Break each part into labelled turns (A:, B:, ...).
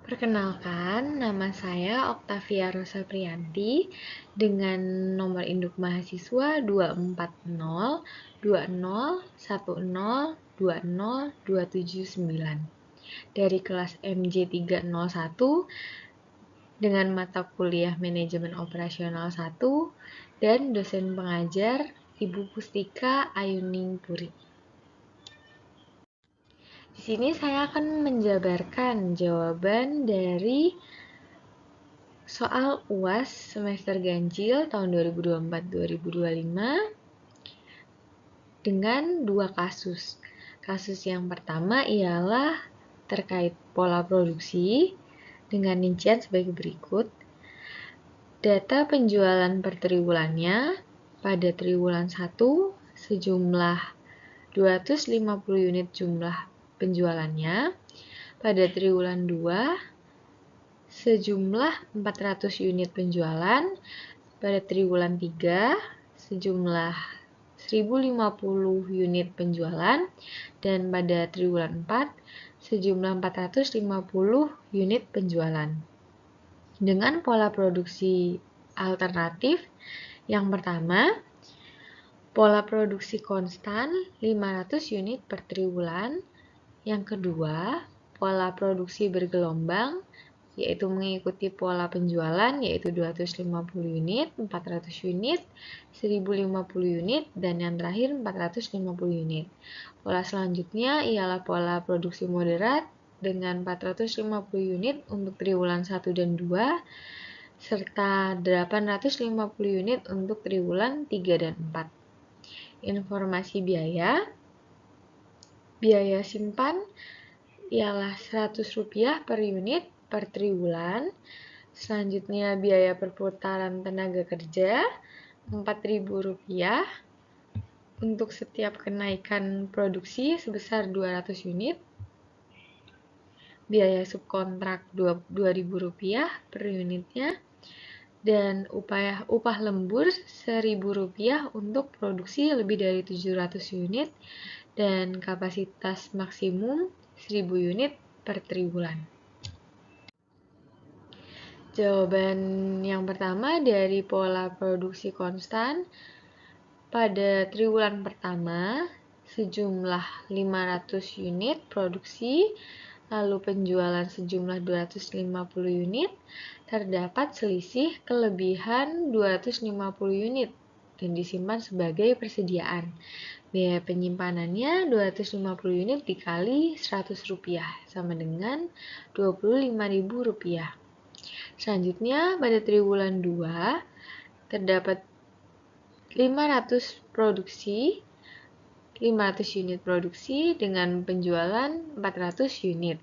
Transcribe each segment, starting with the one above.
A: Perkenalkan, nama saya Oktavia Rosa Priyanti dengan nomor induk mahasiswa 2402010202799 dari kelas MJ 301 dengan mata kuliah Manajemen Operasional 1 dan dosen pengajar Ibu Pustika Ayuning Puri. Di sini saya akan menjabarkan jawaban dari soal UAS semester ganjil tahun 2024-2025 dengan dua kasus. Kasus yang pertama ialah terkait pola produksi dengan rincian sebagai berikut. Data penjualan per triwulannya pada triwulan 1 sejumlah 250 unit jumlah penjualannya. Pada triwulan 2 sejumlah 400 unit penjualan, pada triwulan 3 sejumlah 1050 unit penjualan, dan pada triwulan 4 sejumlah 450 unit penjualan. Dengan pola produksi alternatif, yang pertama, pola produksi konstan 500 unit per triwulan. Yang kedua, pola produksi bergelombang, yaitu mengikuti pola penjualan, yaitu 250 unit, 400 unit, 1050 unit, dan yang terakhir 450 unit. Pola selanjutnya ialah pola produksi moderat dengan 450 unit untuk triwulan 1 dan 2, serta 850 unit untuk triwulan 3 dan 4. Informasi biaya. Biaya simpan ialah Rp100 per unit per triwulan. Selanjutnya biaya perputaran tenaga kerja Rp4.000 untuk setiap kenaikan produksi sebesar 200 unit. Biaya subkontrak Rp2.000 per unitnya. Dan upah lembur Rp1.000 untuk produksi lebih dari 700 unit dan kapasitas maksimum 1000 unit per triwulan. Jawaban yang pertama dari pola produksi konstan. Pada triwulan pertama, sejumlah 500 unit produksi, lalu penjualan sejumlah 250 unit, terdapat selisih kelebihan 250 unit dan disimpan sebagai persediaan. Biaya penyimpanannya 250 unit dikali Rp100 sama dengan Rp25.000. Selanjutnya, pada triwulan 2 terdapat 500 unit produksi dengan penjualan 400 unit.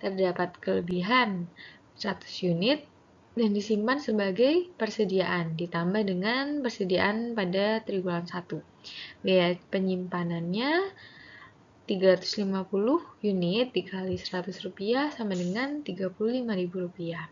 A: Terdapat kelebihan 100 unit dan disimpan sebagai persediaan ditambah dengan persediaan pada triwulan 1. Biaya penyimpanannya 350 unit dikali Rp100 sama dengan Rp35.000.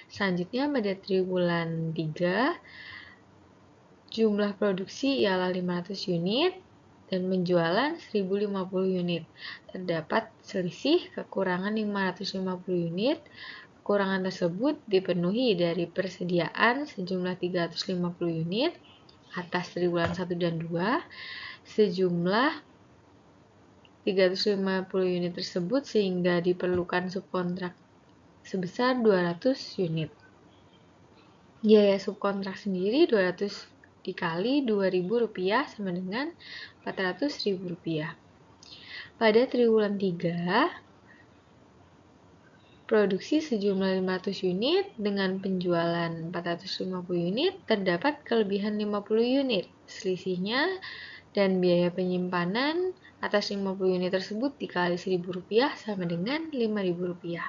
A: Selanjutnya pada triwulan 3 jumlah produksi ialah 500 unit dan penjualan 1050 unit. Terdapat selisih kekurangan 550 unit. Kekurangan tersebut dipenuhi dari persediaan sejumlah 350 unit atas triwulan 1 dan 2. Sejumlah 350 unit tersebut sehingga diperlukan subkontrak sebesar 200 unit. Biaya subkontrak sendiri 200 dikali Rp2.000 sama dengan Rp400.000. Pada triwulan 3, produksi sejumlah 500 unit dengan penjualan 450 unit, terdapat kelebihan 50 unit. Selisihnya dan biaya penyimpanan atas 50 unit tersebut dikali Rp1.000 sama dengan Rp5.000.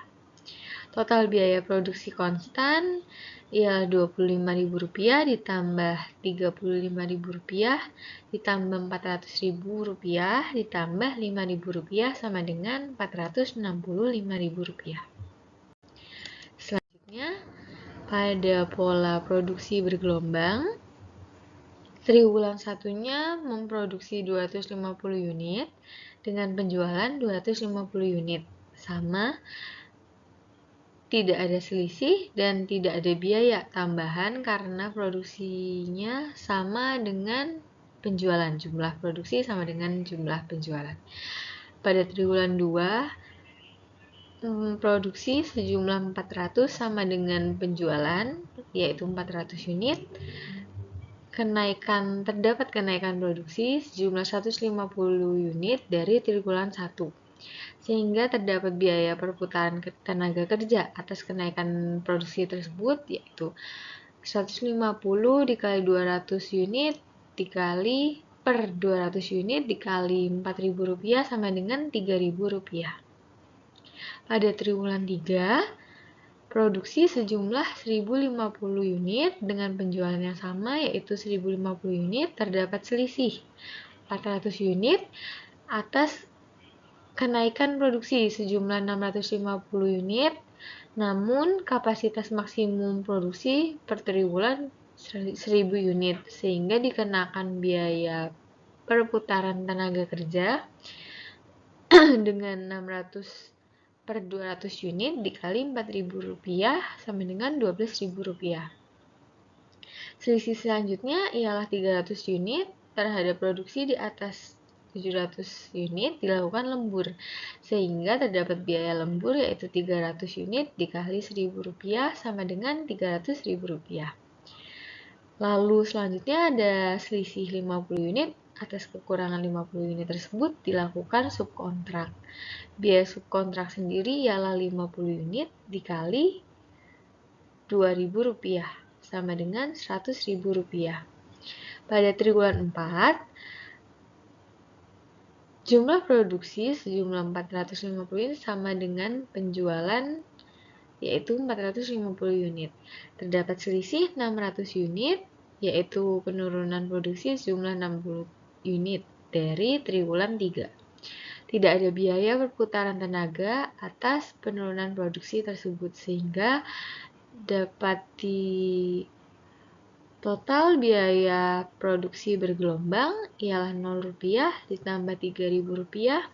A: Total biaya produksi konstan ialah Rp25.000 ditambah Rp35.000 ditambah Rp400.000 ditambah Rp5.000 sama dengan Rp465.000. Selanjutnya, pada pola produksi bergelombang, triwulan satunya memproduksi 250 unit dengan penjualan 250 unit, sama tidak ada selisih dan tidak ada biaya tambahan karena produksinya sama dengan penjualan. Jumlah produksi sama dengan jumlah penjualan. Pada triwulan 2, produksi sejumlah 400 sama dengan penjualan, yaitu 400 unit. Terdapat kenaikan produksi sejumlah 150 unit dari triwulan 1. Sehingga terdapat biaya perputaran tenaga kerja atas kenaikan produksi tersebut, yaitu 150 dikali 200 unit dikali per 200 unit dikali Rp4.000 sama dengan Rp3.000. Pada triwulan 3, produksi sejumlah 1050 unit dengan penjualan yang sama, yaitu 1050 unit. Terdapat selisih 400 unit atas kenaikan produksi sejumlah 650 unit, namun kapasitas maksimum produksi per triwulan 1000 unit, sehingga dikenakan biaya perputaran tenaga kerja dengan 600 per 200 unit dikali Rp4.000 sama dengan Rp12.000. Selisih selanjutnya ialah 300 unit terhadap produksi di atas 700 unit dilakukan lembur, sehingga terdapat biaya lembur yaitu 300 unit dikali Rp1.000 sama dengan Rp300.000. Lalu selanjutnya ada selisih 50 unit. Atas kekurangan 50 unit tersebut dilakukan subkontrak. Biaya subkontrak sendiri ialah 50 unit dikali Rp2.000 sama dengan Rp100.000. Pada triwulan 4, jumlah produksi sejumlah 450 unit sama dengan penjualan, yaitu 450 unit. Terdapat selisih 600 unit, yaitu penurunan produksi sejumlah 60 unit dari triwulan 3. Tidak ada biaya perputaran tenaga atas penurunan produksi tersebut, sehingga dapat total biaya produksi bergelombang ialah Rp0 ditambah Rp3.000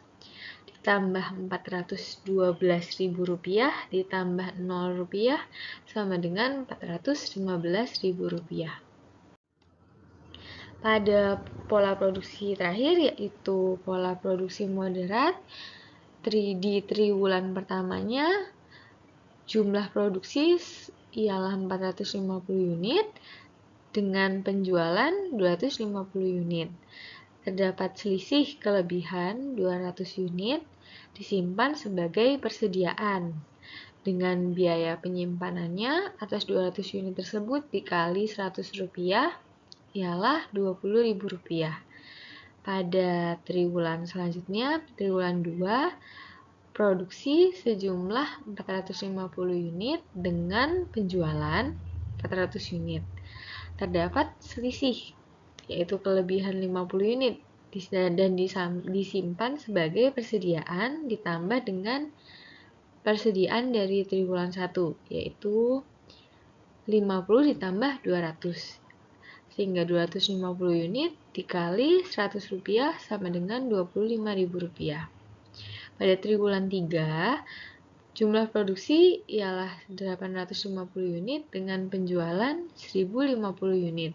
A: ditambah Rp412.000 ditambah Rp0 sama dengan Rp415.000. Pada pola produksi terakhir, yaitu pola produksi moderat, di triwulan pertamanya jumlah produksi ialah 450 unit dengan penjualan 250 unit. Terdapat selisih kelebihan 200 unit disimpan sebagai persediaan dengan biaya penyimpanannya atas 200 unit tersebut dikali Rp100 ialah Rp20.000. Pada triwulan selanjutnya, triwulan 2, produksi sejumlah 450 unit dengan penjualan 400 unit. Terdapat selisih, yaitu kelebihan 50 unit dan disimpan sebagai persediaan ditambah dengan persediaan dari triwulan 1, yaitu 50 ditambah 200. Sehingga 250 unit dikali Rp100 sama dengan Rp25.000. Pada triwulan 3, jumlah produksi ialah 850 unit dengan penjualan 1050 unit.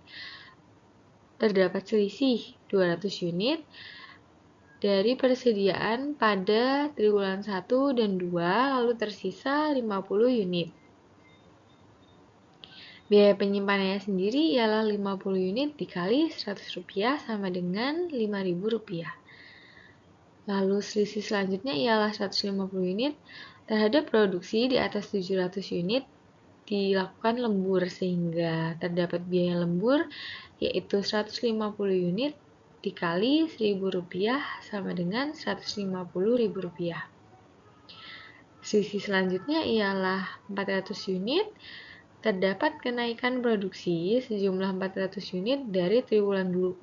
A: Terdapat selisih 200 unit dari persediaan pada triwulan 1 dan 2, lalu tersisa 50 unit. Biaya penyimpanannya sendiri ialah 50 unit dikali Rp100 sama dengan Rp5.000. Lalu selisih selanjutnya ialah 150 unit terhadap produksi di atas 700 unit dilakukan lembur, sehingga terdapat biaya lembur yaitu 150 unit dikali Rp1.000 sama dengan Rp150.000. Selisih selanjutnya ialah 400 unit. Terdapat kenaikan produksi sejumlah 400 unit dari triwulan 2.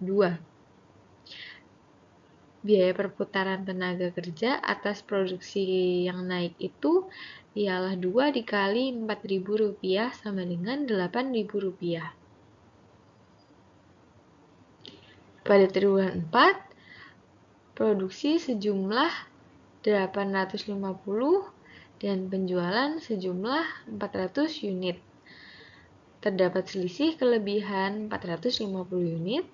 A: Biaya perputaran tenaga kerja atas produksi yang naik itu ialah 2 dikali Rp4.000 sama dengan Rp8.000. Pada triwulan 4, produksi sejumlah 850 dan penjualan sejumlah 400 unit. Terdapat selisih kelebihan 450 unit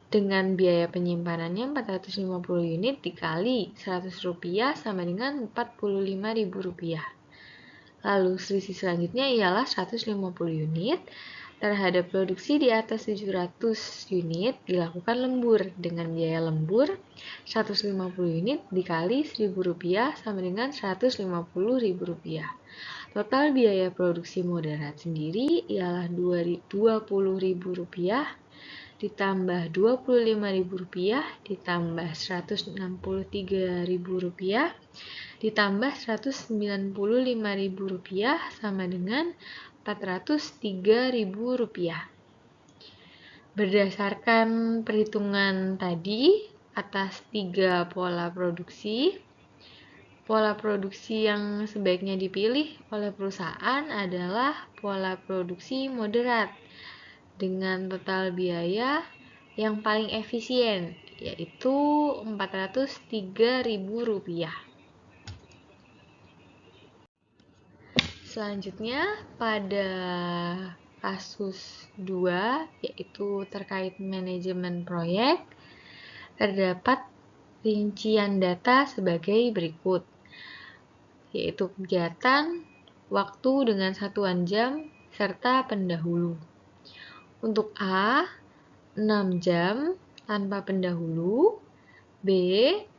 A: dengan biaya penyimpanannya 450 unit dikali Rp100 sama dengan Rp45.000. Lalu selisih selanjutnya ialah 150 unit terhadap produksi di atas 700 unit dilakukan lembur dengan biaya lembur 150 unit dikali Rp1.000 sama dengan Rp150.000. Total biaya produksi moderat sendiri ialah Rp20.000 ditambah Rp25.000 ditambah Rp163.000 ditambah Rp195.000 sama dengan Rp403.000. Berdasarkan perhitungan tadi atas 3 pola produksi, pola produksi yang sebaiknya dipilih oleh perusahaan adalah pola produksi moderat dengan total biaya yang paling efisien, yaitu Rp403.000. Selanjutnya pada kasus 2, yaitu terkait manajemen proyek, terdapat rincian data sebagai berikut, yaitu kegiatan, waktu dengan satuan jam, serta pendahulu. Untuk A, 6 jam tanpa pendahulu, B,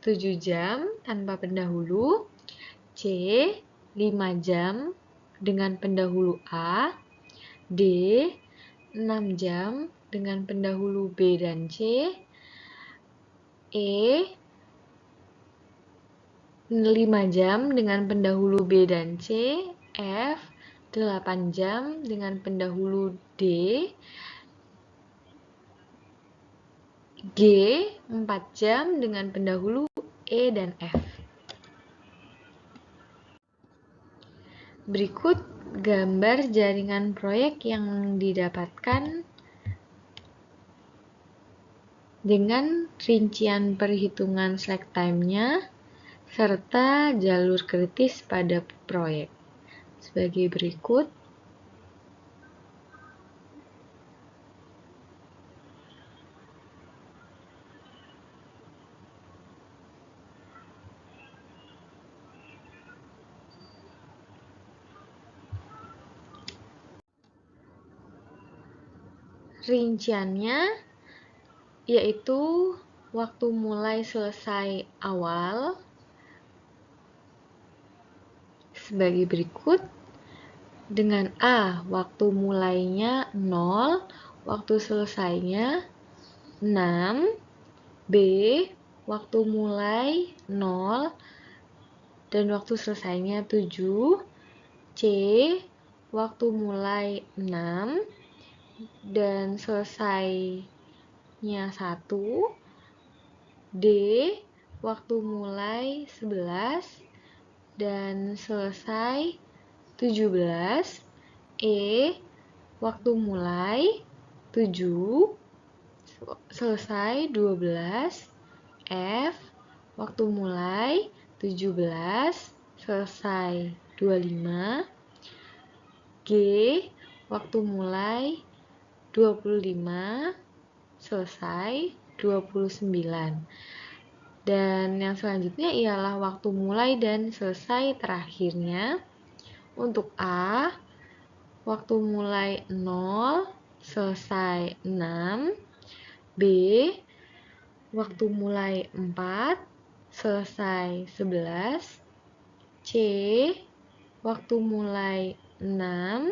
A: 7 jam tanpa pendahulu, C, 5 jam dengan pendahulu A, D, 6 jam dengan pendahulu B dan C, E, 5 jam dengan pendahulu B dan C, F, 8 jam dengan pendahulu D, G, 4 jam dengan pendahulu E dan F. Berikut gambar jaringan proyek yang didapatkan dengan rincian perhitungan slack time-nya serta jalur kritis pada proyek. Sebagai berikut. Rinciannya yaitu waktu mulai selesai awal sebagai berikut. Dengan A, waktu mulainya 0, waktu selesainya 6, B, waktu mulai 0 dan waktu selesainya 7, C, waktu mulai 6 dan selesainya 1, D, waktu mulai 11 dan selesai 17, E, waktu mulai 7, selesai 12, F, waktu mulai 17, selesai 25, G, waktu mulai 25, selesai 29. Dan yang selanjutnya ialah waktu mulai dan selesai terakhirnya. Untuk A, waktu mulai 0, selesai 6, B, waktu mulai 4, selesai 11, C, waktu mulai 6,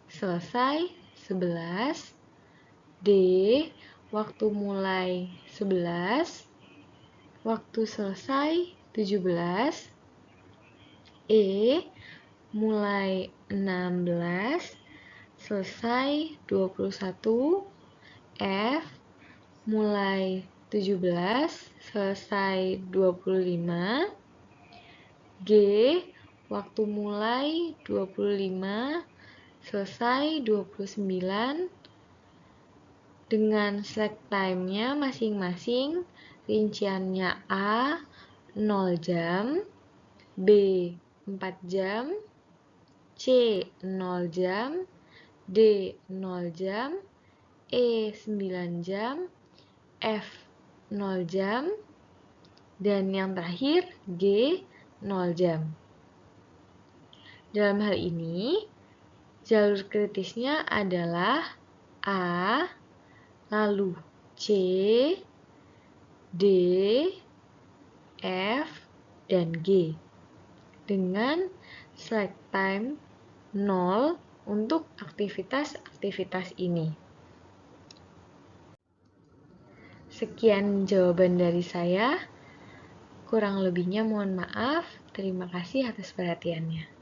A: selesai 11, D, waktu mulai 11, waktu selesai 17, E, mulai 16, selesai 21, F, mulai 17, selesai 25, G, waktu mulai 25, selesai 29, dengan slack time-nya masing-masing. Rinciannya A, 0 jam, B, 4 jam, C 0 jam, D 0 jam, E 9 jam, F 0 jam, dan yang terakhir G 0 jam. Dalam hal ini, jalur kritisnya adalah A, lalu C, D, F, dan G. Dengan slack time 0 untuk aktivitas-aktivitas ini. Sekian jawaban dari saya. Kurang lebihnya mohon maaf. Terima kasih atas perhatiannya.